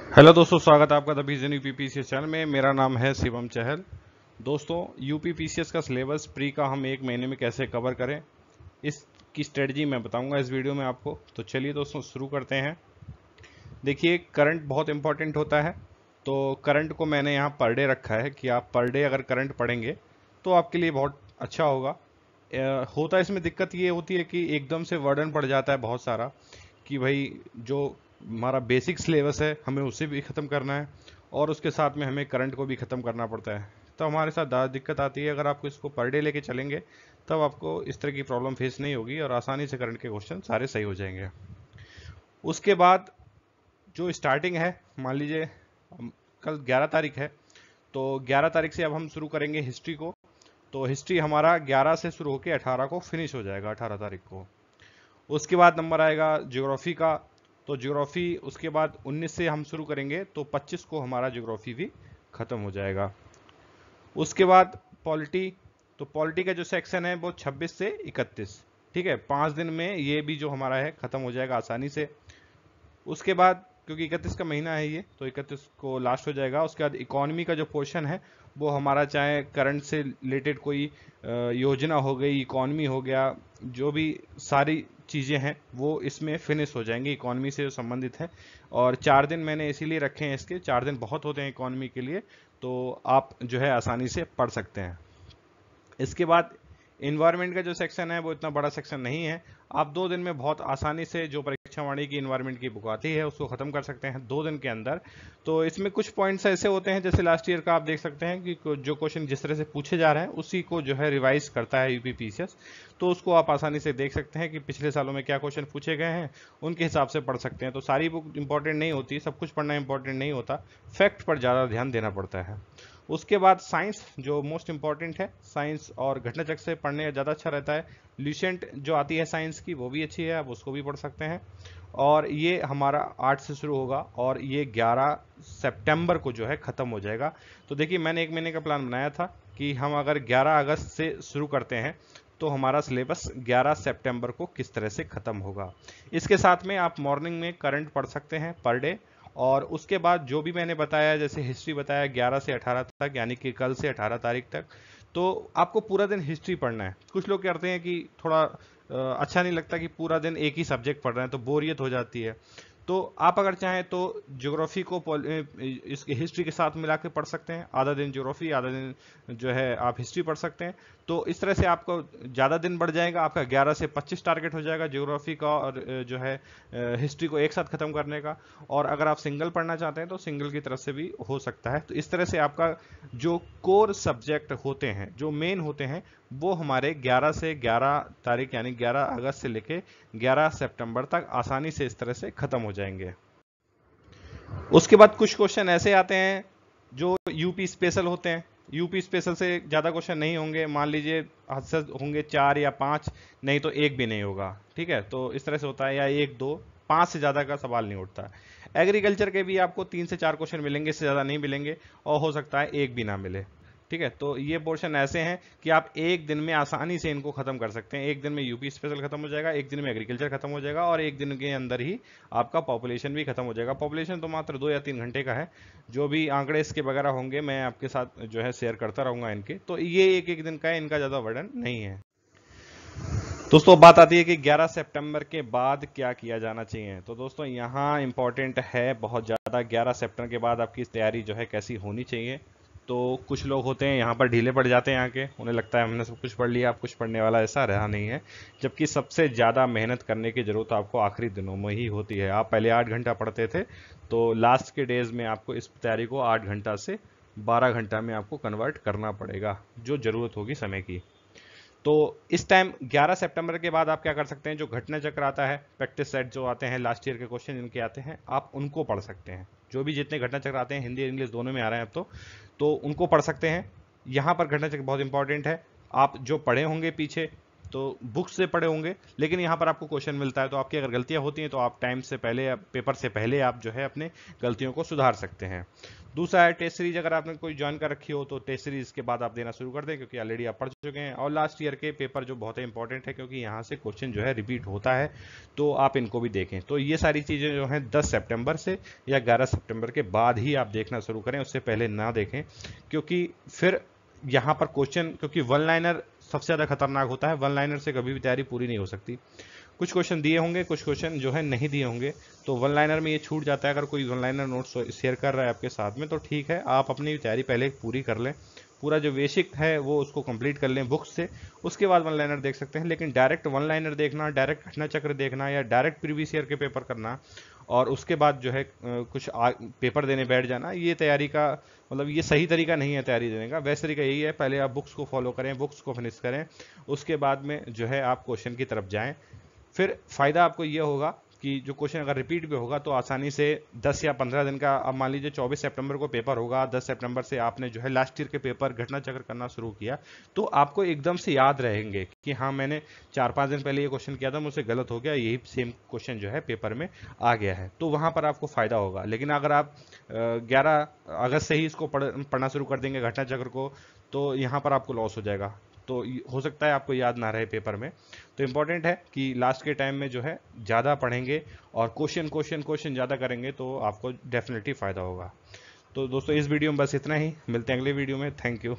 Hello दोस्तों, स्वागत है आपका द विजन यूपीपीसीएस चैनल में। मेरा नाम है शिवम चहल। दोस्तों, यूपीपीसीएस का सिलेबस प्री का हम एक महीने में कैसे कवर करें, इसकी स्ट्रेटजी मैं बताऊंगा इस वीडियो में आपको। तो चलिए दोस्तों शुरू करते हैं। देखिए, करंट बहुत इंपॉर्टेंट होता है, तो करंट को मैंने यहाँ पर डे रखा है कि आप पर डे अगर करंट पढ़ेंगे तो आपके लिए बहुत अच्छा होगा। होता इसमें दिक्कत ये होती है कि एकदम से वर्डन पड़ जाता है बहुत सारा, कि भाई जो हमारा बेसिक सिलेबस है हमें उसे भी ख़त्म करना है और उसके साथ में हमें करंट को भी ख़त्म करना पड़ता है। तो हमारे साथ ज़्यादा दिक्कत आती है। अगर आपको इसको पर डे लेके चलेंगे तब आपको इस तरह की प्रॉब्लम फेस नहीं होगी और आसानी से करंट के क्वेश्चन सारे सही हो जाएंगे। उसके बाद जो स्टार्टिंग है, मान लीजिए कल 11 तारीख है, तो 11 तारीख से अब हम शुरू करेंगे हिस्ट्री को। तो हिस्ट्री हमारा 11 से शुरू होकर 18 को फिनिश हो जाएगा, 18 तारीख को। उसके बाद नंबर आएगा ज्योग्राफी का। तो ज्योग्राफी उसके बाद 19 से हम शुरू करेंगे तो 25 को हमारा ज्योग्राफी भी खत्म हो जाएगा। उसके बाद पॉलिटी। तो पॉलिटी का जो सेक्शन है वो 26 से 31, ठीक है, 5 दिन में ये भी जो हमारा है खत्म हो जाएगा आसानी से। उसके बाद क्योंकि 31 का महीना है ये, तो 31 को लास्ट हो जाएगा। उसके बाद इकोनॉमी का जो पोर्शन है वो हमारा, चाहे करंट से रिलेटेड कोई योजना हो गई, इकोनॉमी हो गया, जो भी सारी चीज़ें हैं वो इसमें फिनिश हो जाएंगी, इकोनॉमी से जो संबंधित है। और 4 दिन मैंने इसीलिए रखे हैं इसके, 4 दिन बहुत होते हैं इकोनॉमी के लिए, तो आप जो है आसानी से पढ़ सकते हैं। इसके बाद इन्वायरमेंट का जो सेक्शन है वो इतना बड़ा सेक्शन नहीं है। आप 2 दिन में बहुत आसानी से जो परीक्षा वाणी की इन्वायरमेंट की बुक आती है उसको खत्म कर सकते हैं 2 दिन के अंदर। तो इसमें कुछ पॉइंट्स ऐसे होते हैं, जैसे लास्ट ईयर का आप देख सकते हैं कि जो क्वेश्चन जिस तरह से पूछे जा रहे हैं उसी को जो है रिवाइज करता है यूपीपीसीएस। तो उसको आप आसानी से देख सकते हैं कि पिछले सालों में क्या क्वेश्चन पूछे गए हैं, उनके हिसाब से पढ़ सकते हैं। तो सारी बुक इंपॉर्टेंट नहीं होती, सब कुछ पढ़ना इंपॉर्टेंट नहीं होता, फैक्ट पर ज़्यादा ध्यान देना पड़ता है। उसके बाद साइंस जो मोस्ट इंपॉर्टेंट है, साइंस और घटनाचक्र से पढ़ने ज़्यादा अच्छा रहता है। ल्यूसेंट जो आती है साइंस की वो भी अच्छी है, आप उसको भी पढ़ सकते हैं। और ये हमारा 8 से शुरू होगा और ये 11 सितंबर को जो है ख़त्म हो जाएगा। तो देखिए, मैंने एक महीने का प्लान बनाया था कि हम अगर 11 अगस्त से शुरू करते हैं तो हमारा सिलेबस 11 सितंबर को किस तरह से ख़त्म होगा। इसके साथ में आप मॉर्निंग में करंट पढ़ सकते हैं पर डे, और उसके बाद जो भी मैंने बताया, जैसे हिस्ट्री बताया 11 से 18 तक, यानी कि कल से 18 तारीख तक, तो आपको पूरा दिन हिस्ट्री पढ़ना है। कुछ लोग करते हैं कि थोड़ा अच्छा नहीं लगता कि पूरा दिन एक ही सब्जेक्ट पढ़ रहे हैं, तो बोरियत हो जाती है। तो आप अगर चाहें तो ज्योग्राफी को इसके हिस्ट्री के साथ मिला के पढ़ सकते हैं, आधा दिन ज्योग्राफी आधा दिन जो है आप हिस्ट्री पढ़ सकते हैं। तो इस तरह से आपको ज़्यादा दिन बढ़ जाएगा, आपका 11 से 25 टारगेट हो जाएगा ज्योग्राफी का और जो है हिस्ट्री को एक साथ खत्म करने का। और अगर आप सिंगल पढ़ना चाहते हैं तो सिंगल की तरफ से भी हो सकता है। तो इस तरह से आपका जो कोर सब्जेक्ट होते हैं, जो मेन होते हैं, वो हमारे 11 से 11 तारीख यानी 11 अगस्त से लेके 11 सितंबर तक आसानी से इस तरह से खत्म हो जाएंगे। उसके बाद कुछ क्वेश्चन ऐसे आते हैं जो यूपी स्पेशल होते हैं। यूपी स्पेशल से ज़्यादा क्वेश्चन नहीं होंगे, मान लीजिए हद से होंगे 4 या 5, नहीं तो एक भी नहीं होगा, ठीक है। तो इस तरह से होता है, या 1 2 5 से ज़्यादा का सवाल नहीं उठता। एग्रीकल्चर के भी आपको 3 से 4 क्वेश्चन मिलेंगे, इससे ज़्यादा नहीं मिलेंगे, और हो सकता है एक भी ना मिले, ठीक है। तो ये पोर्शन ऐसे हैं कि आप एक दिन में आसानी से इनको खत्म कर सकते हैं। एक दिन में यूपी स्पेशल खत्म हो जाएगा, एक दिन में एग्रीकल्चर खत्म हो जाएगा, और एक दिन के अंदर ही आपका पॉपुलेशन भी खत्म हो जाएगा। पॉपुलेशन तो मात्र 2 या 3 घंटे का है। जो भी आंकड़े इसके वगैरह होंगे मैं आपके साथ जो है शेयर करता रहूंगा इनके। तो ये एक एक दिन का है, इनका ज़्यादा वर्डन नहीं है। दोस्तों, बात आती है कि 11 सितंबर के बाद क्या किया जाना चाहिए। तो दोस्तों, यहाँ इंपॉर्टेंट है बहुत ज़्यादा, 11 सितंबर के बाद आपकी तैयारी जो है कैसी होनी चाहिए। तो कुछ लोग होते हैं यहाँ पर ढीले पड़ जाते हैं आके, उन्हें लगता है हमने सब कुछ पढ़ लिया, अब कुछ पढ़ने वाला ऐसा रहा नहीं है। जबकि सबसे ज़्यादा मेहनत करने की ज़रूरत आपको आखिरी दिनों में ही होती है। आप पहले 8 घंटा पढ़ते थे, तो लास्ट के डेज में आपको इस तैयारी को 8 घंटा से 12 घंटा में आपको कन्वर्ट करना पड़ेगा, जो ज़रूरत होगी समय की। तो इस टाइम 11 सितंबर के बाद आप क्या कर सकते हैं, जो घटना चक्र आता है, प्रैक्टिस सेट जो आते हैं, लास्ट ईयर के क्वेश्चन जिनके आते हैं, आप उनको पढ़ सकते हैं। जो भी जितने घटना चक्र आते हैं, हिंदी और इंग्लिश दोनों में आ रहे हैं अब तो उनको पढ़ सकते हैं। यहाँ पर घटना चक्र बहुत इंपॉर्टेंट है। आप जो पढ़े होंगे पीछे तो बुक्स से पढ़े होंगे, लेकिन यहाँ पर आपको क्वेश्चन मिलता है तो आपकी अगर गलतियाँ होती हैं तो आप टाइम से पहले या पेपर से पहले आप जो है अपने गलतियों को सुधार सकते हैं। दूसरा है टेस्ट सीरीज, अगर आपने कोई ज्वाइन कर रखी हो तो टेस्ट सीरीज के बाद आप देना शुरू कर दें, क्योंकि ऑलरेडी आप पढ़ चुके हैं। और लास्ट ईयर के पेपर जो बहुत ही इंपॉर्टेंट है, क्योंकि यहाँ से क्वेश्चन जो है रिपीट होता है, तो आप इनको भी देखें। तो ये सारी चीज़ें जो हैं 10 सितंबर से या 11 सितंबर के बाद ही आप देखना शुरू करें, उससे पहले ना देखें, क्योंकि फिर यहाँ पर क्वेश्चन, क्योंकि वन लाइनर सबसे ज़्यादा खतरनाक होता है, वन लाइनर से कभी भी तैयारी पूरी नहीं हो सकती। कुछ क्वेश्चन दिए होंगे, कुछ क्वेश्चन जो है नहीं दिए होंगे, तो वन लाइनर में ये छूट जाता है। अगर कोई वन लाइनर नोट्स शेयर कर रहा है आपके साथ में तो ठीक है, आप अपनी तैयारी पहले पूरी कर लें, पूरा जो बेसिक है वो उसको कंप्लीट कर लें बुक्स से, उसके बाद वन लाइनर देख सकते हैं। लेकिन डायरेक्ट वन लाइनर देखना, डायरेक्ट घटना चक्र देखना या डायरेक्ट प्रीवियस ईयर के पेपर करना और उसके बाद जो है कुछ पेपर देने बैठ जाना, ये तैयारी का मतलब ये सही तरीका नहीं है तैयारी देने का। बेस्ट तरीका यही है, पहले आप बुक्स को फॉलो करें, बुक्स को फिनिश करें, उसके बाद में जो है आप क्वेश्चन की तरफ जाएं। फिर फ़ायदा आपको ये होगा कि जो क्वेश्चन अगर रिपीट भी होगा तो आसानी से 10 या 15 दिन का, अब मान लीजिए 24 सितंबर को पेपर होगा, 10 सितंबर से आपने जो है लास्ट ईयर के पेपर घटना चक्र करना शुरू किया, तो आपको एकदम से याद रहेंगे कि हाँ मैंने 4-5 दिन पहले ये क्वेश्चन किया था, मुझसे गलत हो गया, यही सेम क्वेश्चन जो है पेपर में आ गया है, तो वहाँ पर आपको फ़ायदा होगा। लेकिन अगर आप 11 अगस्त से ही इसको पढ़ना शुरू कर देंगे घटना चक्र को, तो यहाँ पर आपको लॉस हो जाएगा, तो हो सकता है आपको याद ना रहे पेपर में। तो इम्पॉर्टेंट है कि लास्ट के टाइम में जो है ज़्यादा पढ़ेंगे और क्वेश्चन ज़्यादा करेंगे तो आपको डेफिनेटली फ़ायदा होगा। तो दोस्तों इस वीडियो में बस इतना ही, मिलते हैं अगले वीडियो में। Thank you.